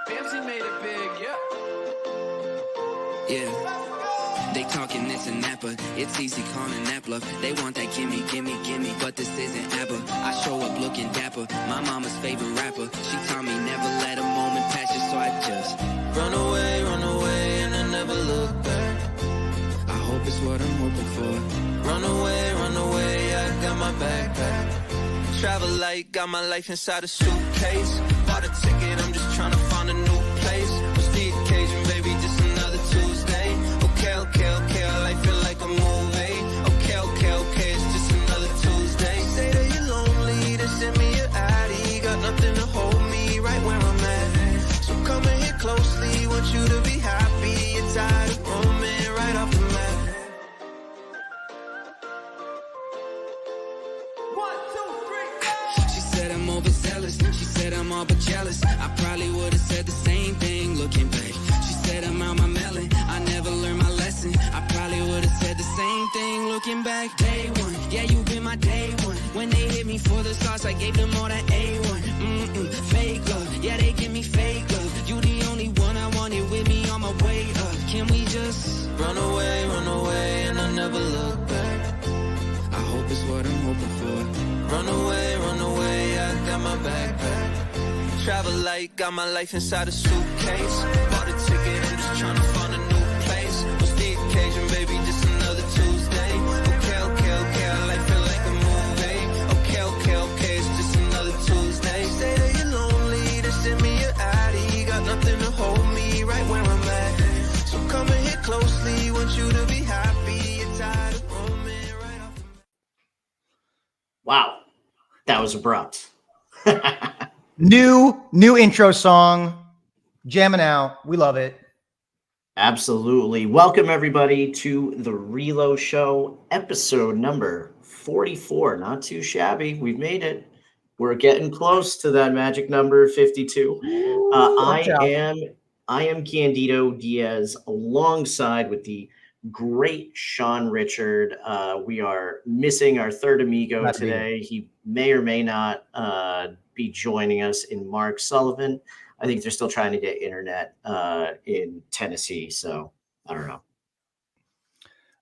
Bamsy made it big, yeah. Yeah, they talking this and that, but it's easy calling that bluff. They want that gimme, gimme, gimme, but this isn't ABBA. I show up looking dapper, my mama's favorite rapper. She taught me never let a moment pass you, so I just run away, and I never look back. I hope it's what I'm hoping for. Run away, I got my backpack. Travel light, got my life inside a suitcase. Bought a ticket, I'm just trying to find a new place. What's the occasion, baby? Just another Tuesday. Okay, life feel like a movie. Okay, it's just another Tuesday. Say that you're lonely, then send me your ID. Got nothing to hold me right where I'm at. So come and hit closely, want you to be happy. You're tired of roaming right off the mat. She said I'm overzealous, she said I'm all but jealous. I probably would've said the same thing looking back. She said I'm out my melon, I never learned my lesson. I probably would've said the same thing looking back. Day one, yeah, you been my day one. When they hit me for the sauce, I gave them all that A1. Fake love, yeah, they give me fake love. You the only one I wanted with me on my way up. Can we just run away, and I never look back? I hope it's what I'm hoping for. Run away, I got my backpack. Travel light, got my life inside a suitcase. Bought a ticket, I'm just trying to find a new place. What's the occasion, baby? Just another Tuesday. Okay, life feel like a movie. Okay, it's just another Tuesday. Say that you're lonely, then send me your ID. Got nothing to hold me right where I'm at. So come and hit closely, want you to be happy. You're tired of roaming right off the... Wow, that was abrupt. New intro song, jamming out. We love it. Absolutely. Welcome, everybody, to the Relo Show, episode number 44. Not too shabby. We've made it. We're getting close to that magic number 52. I am Candido Diaz, alongside with the great Sean Richard. We are missing our third amigo today. He may or may not be joining us in Mark Sullivan. I think they're still trying to get internet in Tennessee, so I don't know.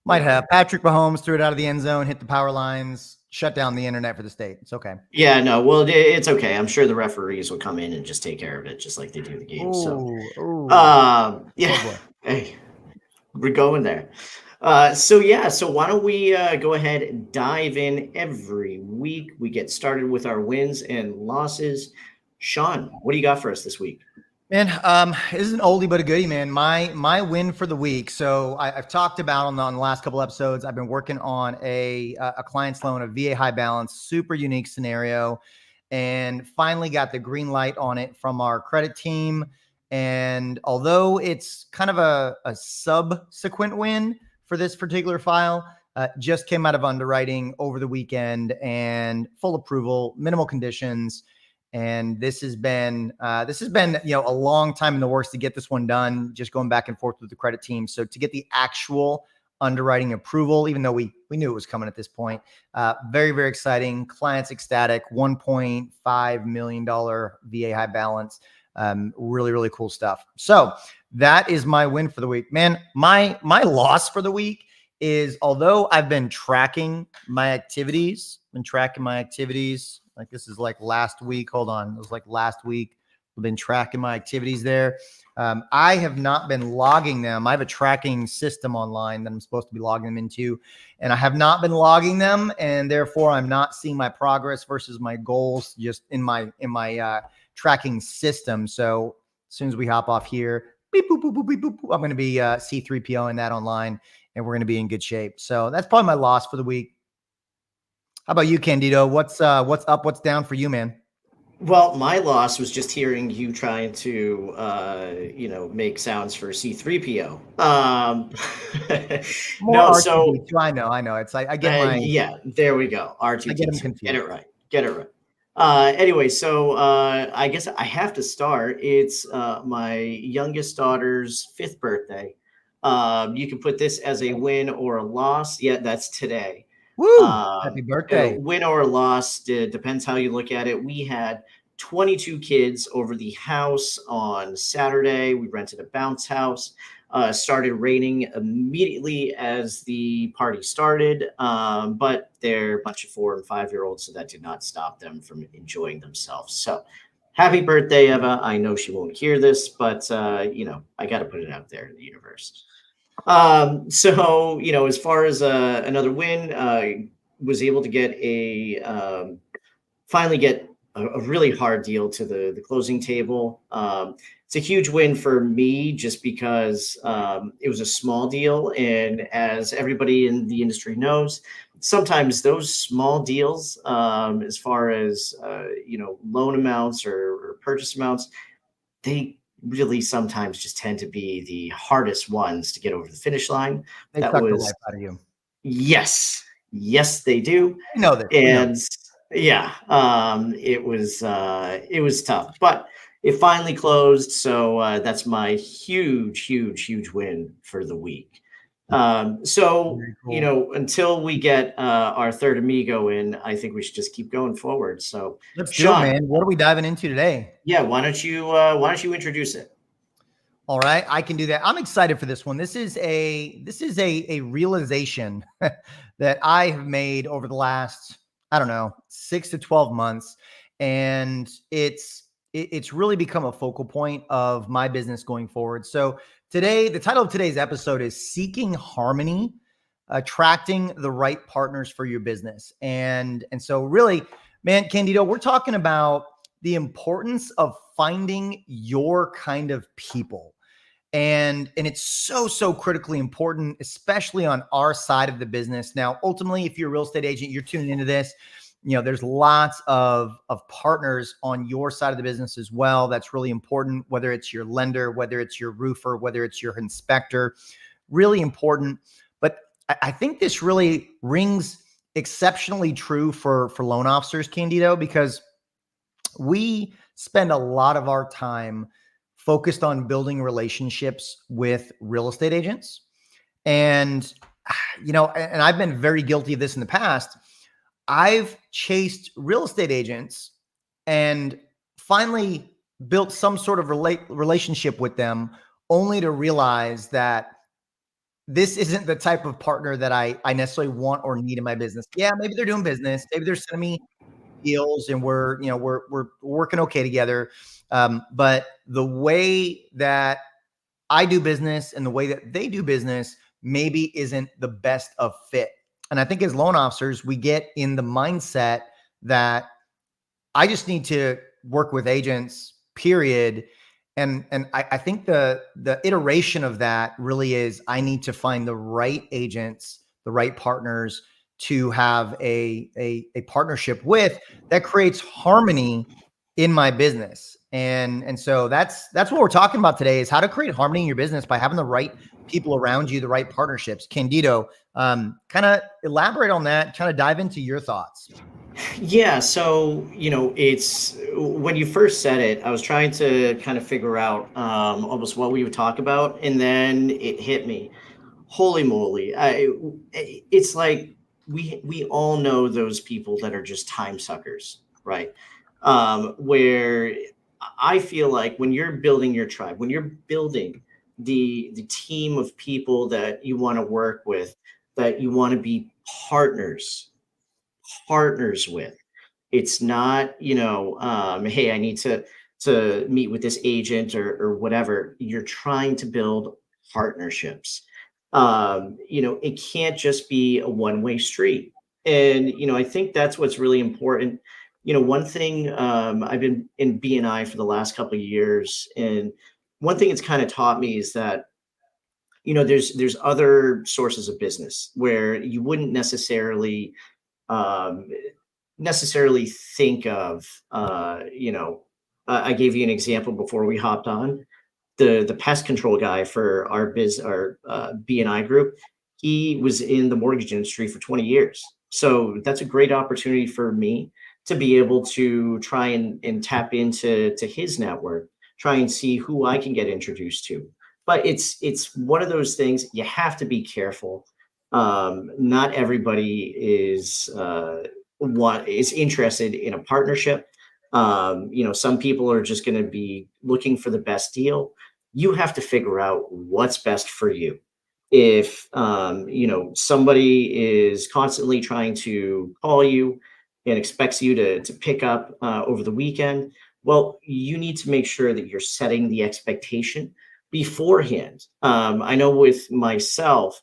Might have. Patrick Mahomes threw it out of the end zone, hit the power lines, shut down the internet for the state. It's okay. Yeah, no, well, it's okay. I'm sure the referees will come in and just take care of it, just like they do the game. Yeah, hey, we're going there. So why don't we go ahead and dive in every week? We get started with our wins and losses. Sean, what do you got for us this week? Man, this is an oldie but a goodie, man. My win for the week. So I've talked about on the last couple episodes. I've been working on a client's loan, a VA high balance, super unique scenario, and finally got the green light on it from our credit team. And although it's kind of a subsequent win for this particular file, just came out of underwriting over the weekend and full approval, minimal conditions. And this has been a long time in the works to get this one done, just going back and forth with the credit team. So to get the actual underwriting approval, even though we knew it was coming at this point, very, very exciting. Clients ecstatic, $1.5 million VA high balance. Really, really cool stuff. So that is my win for the week, man. My loss for the week is, although I've been tracking my activities, like this is like last week. Hold on. It was like last week. I've been tracking my activities there. I have not been logging them. I have a tracking system online that I'm supposed to be logging them into, and I have not been logging them. And therefore I'm not seeing my progress versus my goals just in my tracking system. So as soon as we hop off here, beep, boop, boop, boop, beep, boop, I'm going to be C3PO in that online, and we're going to be in good shape. So that's probably my loss for the week. How about you, Candido? What's up? What's down for you, man? Well, my loss was just hearing you trying to, make sounds for C3PO. No, so I know. It's like I get my yeah. There we go. R2. I get them confused. Get it right. Anyway, so I guess I have to start. It's my youngest daughter's 5th birthday. You can put this as a win or a loss. Yeah, that's today. Woo! Happy birthday. Win or loss, depends how you look at it. We had 22 kids over the house on Saturday. We rented a bounce house. Started raining immediately as the party started, but they're a bunch of 4 and 5-year-olds, so that did not stop them from enjoying themselves. So happy birthday, Eva. I know she won't hear this, but I got to put it out there in the universe. So as far as another win, was able to get finally get a really hard deal to the closing table. It's a huge win for me just because it was a small deal. And as everybody in the industry knows, sometimes those small deals, as far as, loan amounts or purchase amounts, they really sometimes just tend to be the hardest ones to get over the finish line. They That suck the was, life out of you. yes, yes, they do. We know this. We know. And yeah, it was tough, but it finally closed. So that's my huge win for the week. So Very cool. until we get our third amigo in, I think we should just keep going forward. So, Let's do it, Sean, man. What are we diving into today? yeah, why don't you introduce it? All right, I can do that. I'm excited for this one. This is a realization that I have made over the last, I don't know, 6 to 12 months, and it's really become a focal point of my business going forward. So today, the title of today's episode is Seeking Harmony, Attracting the Right Partners for Your Business. And so really, man, Candido, we're talking about the importance of finding your kind of people. And it's so critically important, especially on our side of the business. Now, ultimately, if you're a real estate agent, you're tuning into this, there's lots of partners on your side of the business as well. That's really important, whether it's your lender, whether it's your roofer, whether it's your inspector, really important. But I think this really rings exceptionally true for loan officers, Candido, because we spend a lot of our time focused on building relationships with real estate agents. And, and I've been very guilty of this in the past. I've chased real estate agents and finally built some sort of relationship with them, only to realize that this isn't the type of partner that I necessarily want or need in my business. Yeah, maybe they're doing business. Maybe they're sending me deals and we're working okay together. But the way that I do business and the way that they do business maybe isn't the best of fit. And I think as loan officers, we get in the mindset that I just need to work with agents, period. And I think the iteration of that really is I need to find the right agents, the right partners to have a partnership with that creates harmony in my business. And so that's what we're talking about today is how to create harmony in your business by having the right people around you, the right partnerships. Candido, kind of elaborate on that, kind of dive into your thoughts. Yeah, so it's when you first said it, I was trying to kind of figure out almost what we would talk about, and then it hit me. Holy moly! It's like we all know those people that are just time suckers, right? Where I feel like when you're building your tribe, when you're building the team of people that you want to work with, that you want to be partners with. It's not, hey, I need to meet with this agent or whatever. You're trying to build partnerships. It can't just be a one-way street. And I think that's what's really important. One thing, I've been in BNI for the last couple of years, and one thing it's kind of taught me is that there's other sources of business where you wouldn't um, necessarily think of. I gave you an example before we hopped on. The pest control guy for our BNI group. He was in the mortgage industry for 20 years, so that's a great opportunity for me to be able to try and tap into his network, try and see who I can get introduced to. But it's one of those things you have to be careful. Not everybody is interested in a partnership. Some people are just going to be looking for the best deal. You have to figure out what's best for you. If somebody is constantly trying to call you and expects you to pick up over the weekend, well, you need to make sure that you're setting the expectation beforehand. I know with myself,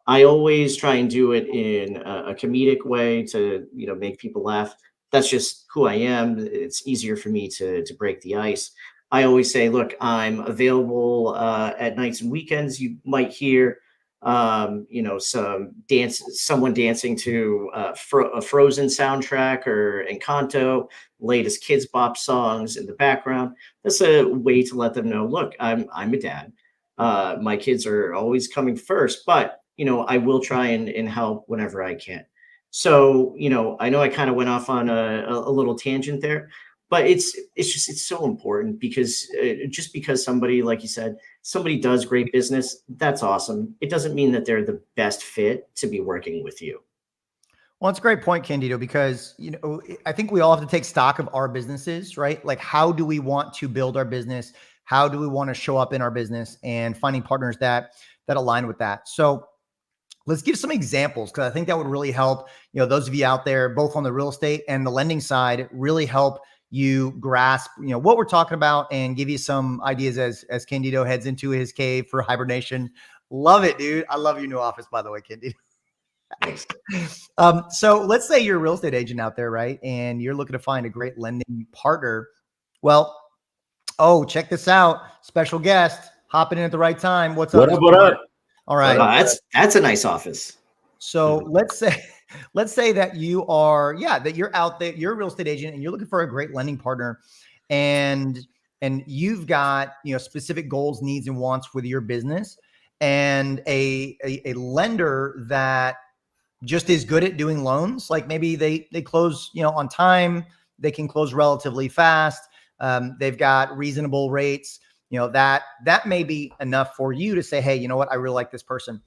I always try and do it in a comedic way to make people laugh. That's just who I am. It's easier for me to break the ice. I always say, look, I'm available at nights and weekends. You might hear someone dancing to a Frozen soundtrack or Encanto, latest Kids Bop songs in the background. That's a way to let them know, look, I'm a dad. My kids are always coming first, but I will try and help whenever I can. So, I know I kind of went off on a little tangent there, but it's so important because just because somebody, like you said, somebody does great business, that's awesome. It doesn't mean that they're the best fit to be working with you. Well, it's a great point, Candido, because I think we all have to take stock of our businesses, right? Like, how do we want to build our business? How do we want to show up in our business, and finding partners that align with that. So let's give some examples, because I think that would really help, those of you out there, both on the real estate and the lending side, really help you grasp, what we're talking about, and give you some ideas as Candido heads into his cave for hibernation. Love it, dude. I love your new office, by the way, Candido. Thanks. So let's say you're a real estate agent out there, right? And you're looking to find a great lending partner. Well, check this out. Special guest hopping in at the right time. What's up? What up? All right. That's a nice office. So let's say that you're out there, you're a real estate agent and you're looking for a great lending partner, and you've got, specific goals, needs, and wants with your business, and a lender that just is good at doing loans. Like maybe they close, on time, they can close relatively fast. They've got reasonable rates, that may be enough for you to say, hey, you know what? I really like this person.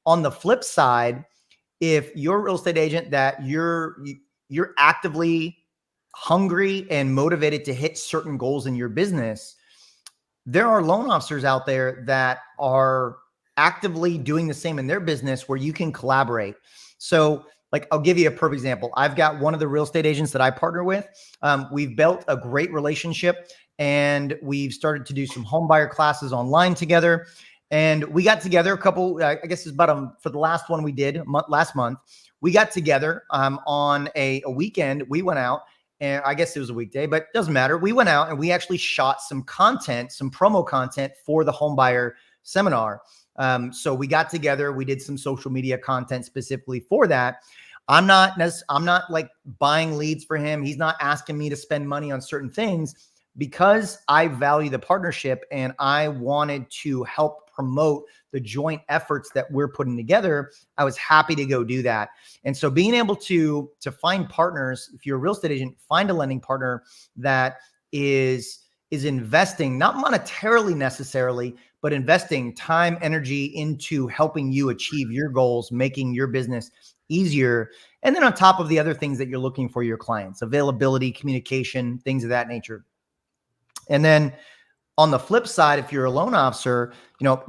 On the flip side, if you're a real estate agent that you're actively hungry and motivated to hit certain goals in your business, there are loan officers out there that are actively doing the same in their business where you can collaborate. So like, I'll give you a perfect example. I've got one of the real estate agents that I partner with. We've built a great relationship, and we've started to do some home buyer classes online together. And we got together a couple, I guess it's about for the last one we did last month, we got together on a weekend. We went out, and I guess it was a weekday, but it doesn't matter. We went out and we actually shot some content, some promo content for the home buyer seminar. So we got together, we did some social media content specifically for that. I'm not like buying leads for him. He's not asking me to spend money on certain things, because I value the partnership and I wanted to help promote the joint efforts that we're putting together. I was happy to go do that. And so being able to find partners, if you're a real estate agent, find a lending partner that is investing, not monetarily necessarily, but investing time, energy into helping you achieve your goals, making your business easier. And then on top of the other things that you're looking for your clients, availability, communication, things of that nature. And then on the flip side, if you're a loan officer,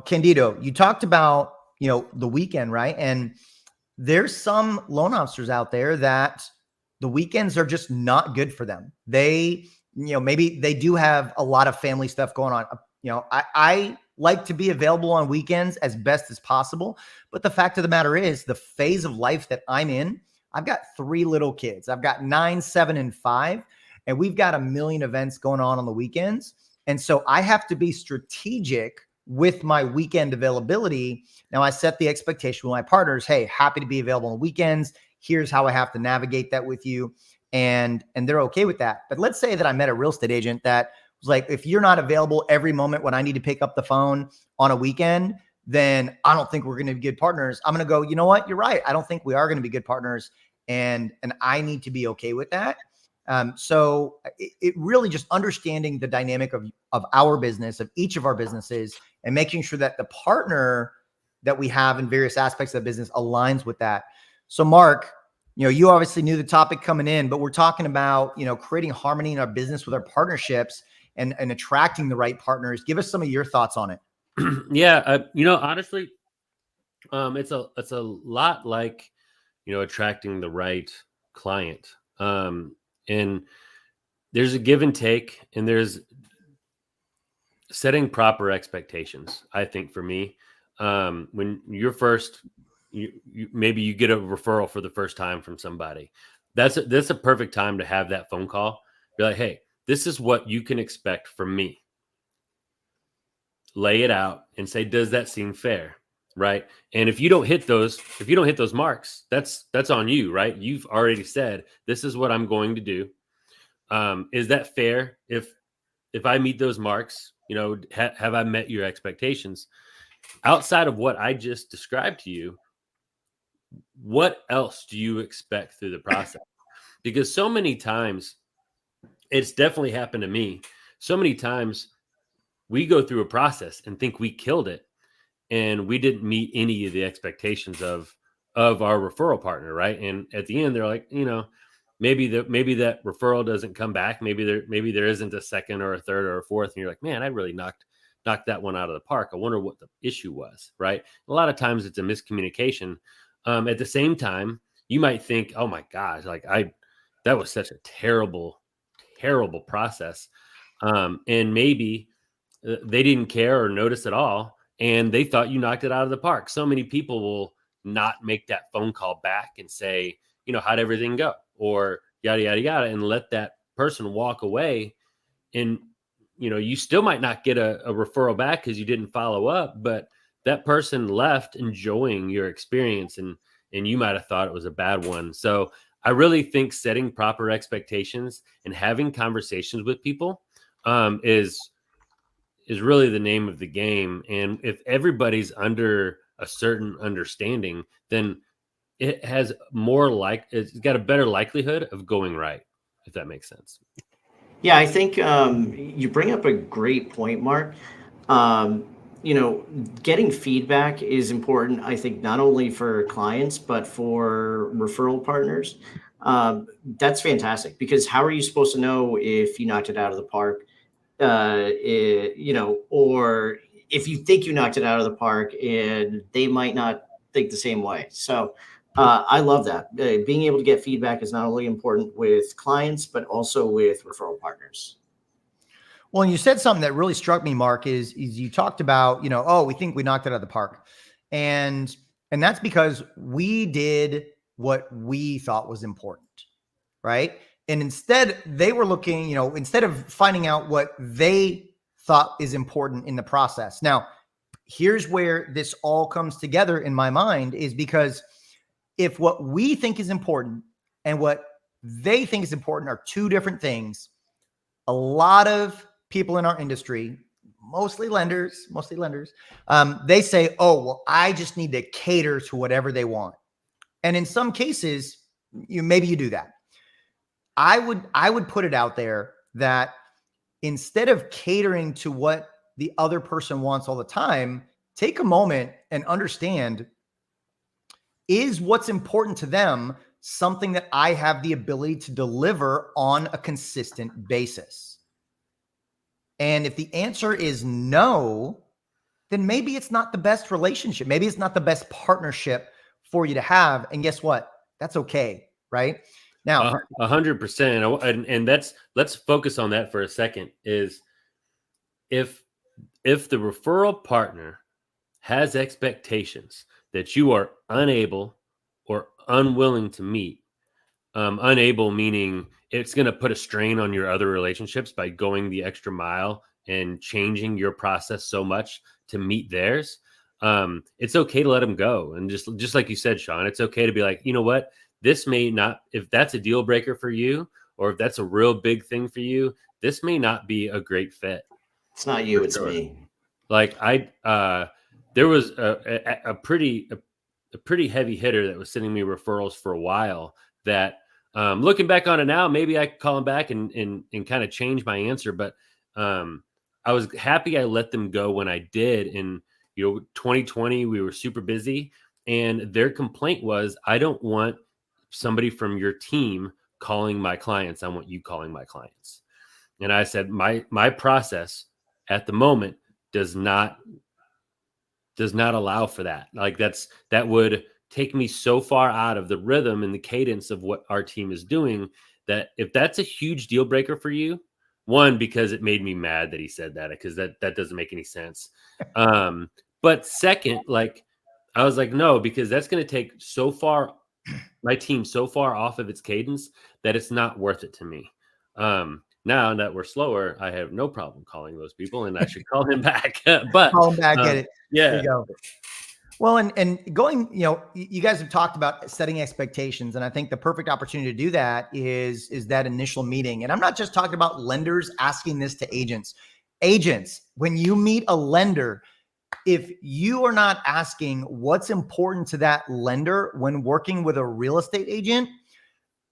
Candido, you talked about, the weekend, right? And there's some loan officers out there that the weekends are just not good for them. They, maybe they do have a lot of family stuff going on. I like to be available on weekends as best as possible. But the fact of the matter is, the phase of life that I'm in, I've got 3 little kids. I've got 9, 7, and 5. And we've got a million events going on the weekends. And so I have to be strategic with my weekend availability. Now I set the expectation with my partners. Hey, happy to be available on the weekends. Here's how I have to navigate that with you. And they're okay with that. But let's say that I met a real estate agent that was like, if you're not available every moment when I need to pick up the phone on a weekend, then I don't think we're going to be good partners. I'm going to go, you know what? You're right. I don't think we are going to be good partners. And I need to be okay with that. So it really just understanding the dynamic of our business, of each of our businesses, and making sure that the partner that we have in various aspects of the business aligns with that. So Mark, You obviously knew the topic coming in, but we're talking about, creating harmony in our business with our partnerships and attracting the right partners. Give us some of your thoughts on it. Yeah, honestly, it's a lot like, attracting the right client. And there's a give and take, and there's setting proper expectations. I think for me, when you're first, maybe you get a referral for the first time from somebody. That's a perfect time to have that phone call. Be like, hey, this is what you can expect from me. Lay it out and say, does that seem fair? Right. And if you don't hit those marks, that's on you, right? You've already said, this is what I'm going to do. Is that fair? If I meet those marks, have I met your expectations? Outside of what I just described to you, what else do you expect through the process? Because so many times, it's definitely happened to me. So many times we go through a process and think we killed it, and we didn't meet any of the expectations of our referral partner, right? And at the end, they're like, maybe that referral doesn't come back. Maybe there isn't a second or a third or a fourth, and you're like, man, I really knocked that one out of the park. I wonder what the issue was, right? A lot of times it's a miscommunication. At the same time, you might think, oh my gosh, like that was such a terrible process. And maybe they didn't care or notice at all, and they thought you knocked it out of the park. So many people will not make that phone call back and say, how'd everything go? Or yada, yada, yada, and let that person walk away. And, you still might not get a referral back because you didn't follow up, but that person left enjoying your experience, and you might have thought it was a bad one. So I really think setting proper expectations and having conversations with people is really the name of the game. And if everybody's under a certain understanding, then it has it's got a better likelihood of going right, if that makes sense. Yeah, I think you bring up a great point, Mark. Um, Getting feedback is important, I think, not only for clients, but for referral partners. That's fantastic, because how are you supposed to know if you knocked it out of the park? Or if you think you knocked it out of the park and they might not think the same way. So I love that. Being able to get feedback is not only important with clients, but also with referral partners. Well, and you said something that really struck me, Mark, is you talked about, oh, we think we knocked it out of the park. And that's because we did what we thought was important, right? And instead, they were looking, instead of finding out what they thought is important in the process. Now, here's where this all comes together in my mind, is because if what we think is important and what they think is important are two different things, a lot of people in our industry, mostly lenders, they say, oh, well, I just need to cater to whatever they want. And in some cases, maybe you do that. I would put it out there that instead of catering to what the other person wants all the time, take a moment and understand, is what's important to them something that I have the ability to deliver on a consistent basis? And if the answer is no, then maybe it's not the best relationship. Maybe it's not the best partnership for you to have. And guess what? That's okay, right? Now, 100%. And let's focus on that for a second. Is if the referral partner has expectations that you are unable or unwilling to meet, unable meaning it's going to put a strain on your other relationships by going the extra mile and changing your process so much to meet theirs, it's okay to let them go. And just like you said, Sean, it's okay to be like, you know what, this may not, if that's a deal breaker for you, or if that's a real big thing for you, this may not be a great fit. It's not you, it's sure. me. Like there was a pretty heavy hitter that was sending me referrals for a while that, looking back on it now, maybe I could call him back and kind of change my answer. But I was happy I let them go when I did. In 2020, we were super busy, and their complaint was, I don't want somebody from your team calling my clients. I want you calling my clients. And I said, my process at the moment does not allow for that. Like that would take me so far out of the rhythm and the cadence of what our team is doing, that if that's a huge deal breaker for you, one, because it made me mad that he said that, because that doesn't make any sense. But second, like, I was like, no, because that's going to take my team so far off of its cadence that it's not worth it to me. Now that we're slower, I have no problem calling those people, and I should call him back. But Call them back, get it. yeah. There you go. Well, and going, you guys have talked about setting expectations, and I think the perfect opportunity to do that is that initial meeting. And I'm not just talking about lenders asking this to agents. Agents, when you meet a lender, if you are not asking what's important to that lender when working with a real estate agent,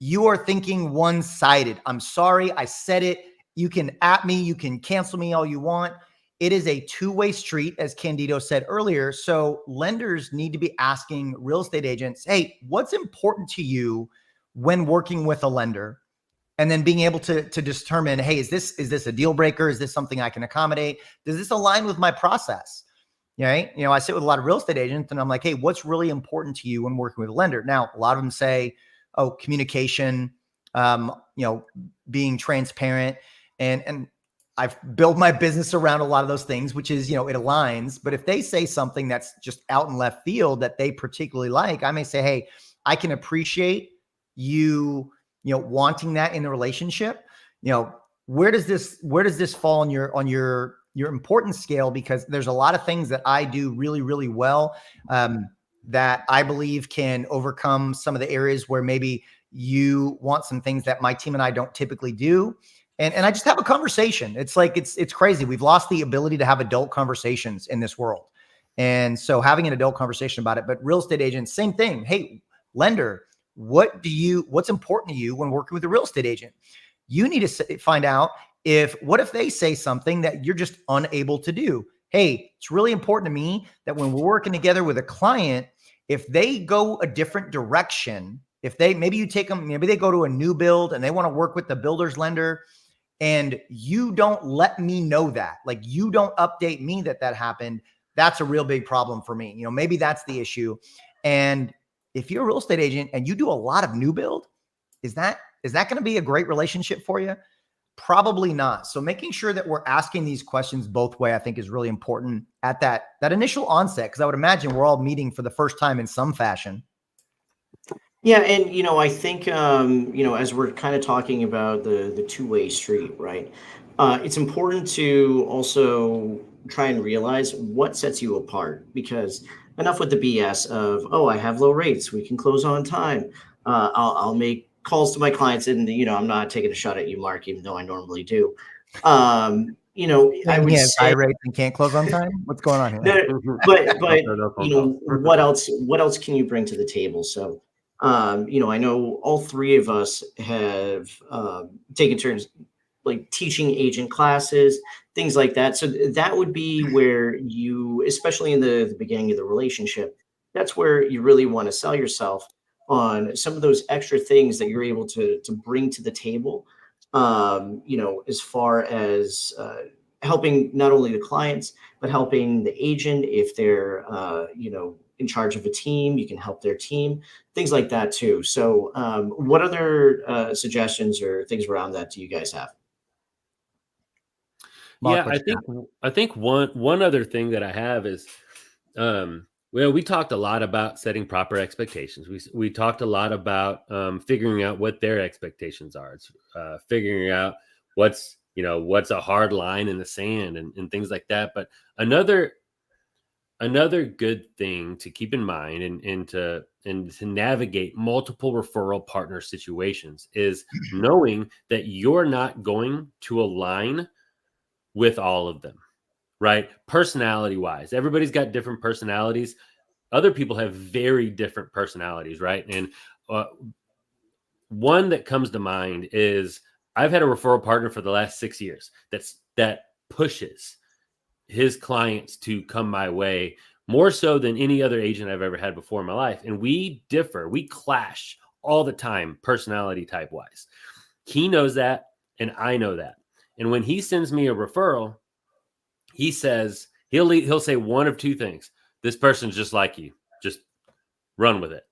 you are thinking one-sided. I'm sorry, I said it. You can at me, you can cancel me all you want. It is a two-way street, as Candido said earlier. So lenders need to be asking real estate agents, hey, what's important to you when working with a lender? And then being able to determine, hey, is this a deal breaker? Is this something I can accommodate? Does this align with my process? Right? I sit with a lot of real estate agents, and I'm like, hey, what's really important to you when working with a lender? Now, a lot of them say, oh, communication, being transparent, and I've built my business around a lot of those things, which is, it aligns. But if they say something that's just out in left field that they particularly like, I may say, hey, I can appreciate you, wanting that in the relationship. Where does this fall on your importance scale? Because there's a lot of things that I do really, really well, that I believe can overcome some of the areas where maybe you want some things that my team and I don't typically do. And I just have a conversation. It's like, it's crazy. We've lost the ability to have adult conversations in this world. And so having an adult conversation about it, but real estate agents, same thing. Hey, lender, what's important to you when working with a real estate agent? You need to find out what if they say something that you're just unable to do? Hey, it's really important to me that when we're working together with a client, if they go a different direction, maybe they go to a new build and they want to work with the builder's lender, and you don't let me know that, like you don't update me that happened, that's a real big problem for me. Maybe that's the issue. And if you're a real estate agent and you do a lot of new build, is that going to be a great relationship for you? Probably not. So making sure that we're asking these questions both way, I think, is really important at that initial onset, because I would imagine we're all meeting for the first time in some fashion. Yeah, and I think as we're kind of talking about the two-way street, right? It's important to also try and realize what sets you apart, because enough with the BS of, oh, I have low rates, we can close on time. I'll make calls to my clients, and I'm not taking a shot at you, Mark, even though I normally do. I would say high rates and can't close on time. What's going on here? but what else can you bring to the table? So I know all three of us have taken turns like teaching agent classes, things like that. So that would be where you, especially in the beginning of the relationship, that's where you really want to sell yourself on some of those extra things that you're able to bring to the table. As far as helping not only the clients, but helping the agent if they're, in charge of a team, you can help their team, things like that too. So what other suggestions or things around that do you guys have? Yeah, I think one other thing that I have is, well, we talked a lot about setting proper expectations. We talked a lot about figuring out what their expectations are. It's figuring out what's a hard line in the sand and things like that. But another good thing to keep in mind and to navigate multiple referral partner situations is knowing that you're not going to align with all of them, right? Personality wise, everybody's got different personalities. Other people have very different personalities, right? And one that comes to mind is I've had a referral partner for the last 6 years that pushes his clients to come my way more so than any other agent I've ever had before in my life. And we differ, we clash all the time, personality type wise. He knows that, and I know that. And when he sends me a referral, he says he'll say one of two things: this person's just like you, just run with it.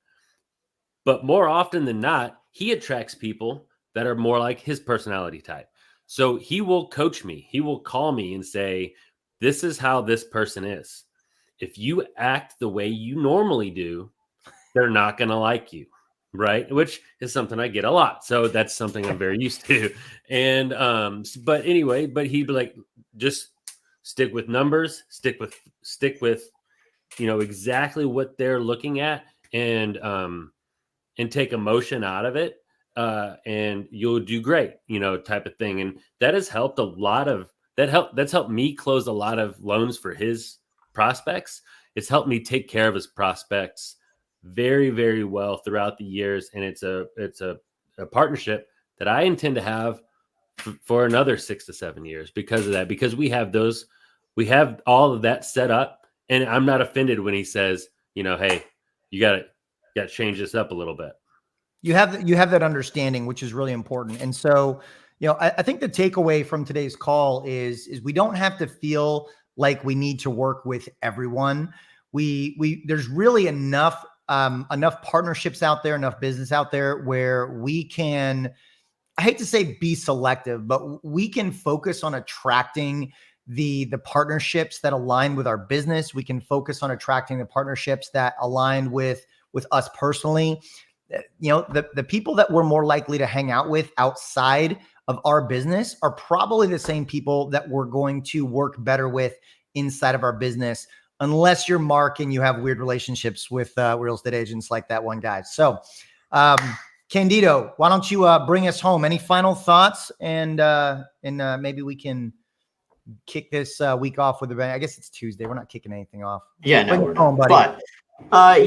But more often than not, he attracts people that are more like his personality type. So he will coach me. He will call me and say, this is how this person is. If you act the way you normally do, they're not going to like you. Right. Which is something I get a lot. So that's something I'm very used to. And, but anyway, but he'd be like, just stick with numbers, stick with, exactly what they're looking at. And take emotion out of it, and you'll do great, type of thing. And that has helped that's helped me close a lot of loans for his prospects. It's helped me take care of his prospects very, very well throughout the years. And it's a partnership that I intend to have for another 6 to 7 years because of that, because we have all of that set up. And I'm not offended when he says, hey, you got to change this up a little bit. You have that understanding, which is really important. And so, I think the takeaway from today's call is we don't have to feel like we need to work with everyone. There's really enough partnerships out there, enough business out there where we can, I hate to say be selective, but we can focus on attracting the partnerships that align with our business. We can focus on attracting the partnerships that align with us personally. The people that we're more likely to hang out with outside of our business are probably the same people that we're going to work better with inside of our business, unless you're Mark and you have weird relationships with real estate agents like that one guy. So, Candido, why don't you bring us home? Any final thoughts? And maybe we can kick this week off with a bang. I guess it's Tuesday. We're not kicking anything off. Yeah, no, we're not. But I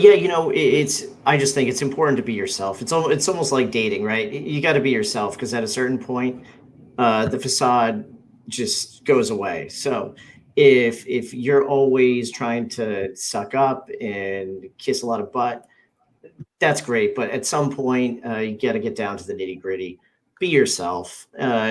just think it's important to be yourself. It's almost like dating, right? You got to be yourself, because at a certain point, the facade just goes away. So if you're always trying to suck up and kiss a lot of butt, that's great. But at some point, you got to get down to the nitty gritty. Be yourself.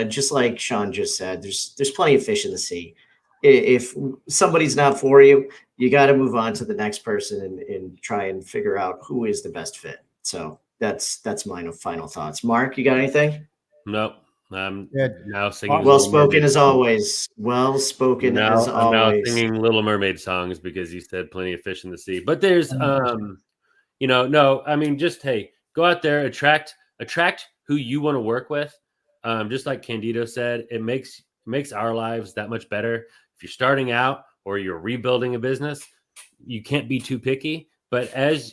Just like Sean just said, there's plenty of fish in the sea. If somebody's not for you, you got to move on to the next person and try and figure out who is the best fit. So that's my final thoughts. Mark, you got anything? Nope. I'm Good. now singing. Well spoken as always. Well spoken as I'm always. now singing Little Mermaid songs because you said plenty of fish in the sea. But there's, no, I mean, just, hey, go out there, attract who you want to work with. Just like Candido said, it makes our lives that much better. If you're starting out or you're rebuilding a business, you can't be too picky. But as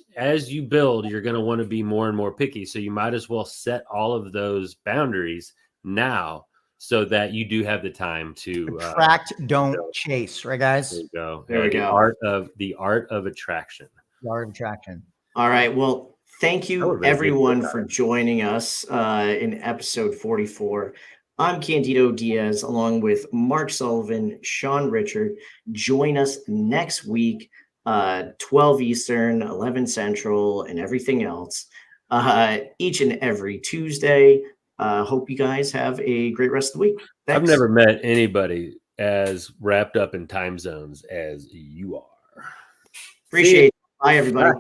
you build, you're going to want to be more and more picky. So you might as well set all of those boundaries now, so that you do have the time to attract, don't chase, right, guys? There you go. There we go. The art of attraction. The art of attraction. All right. Well, thank you everyone for joining us in episode 44. I'm Candido Diaz, along with Mark Sullivan, Sean Richard. Join us next week, 12 Eastern, 11 Central, and everything else, each and every Tuesday. Hope you guys have a great rest of the week. Thanks. I've never met anybody as wrapped up in time zones as you are. Appreciate it. Bye, everybody.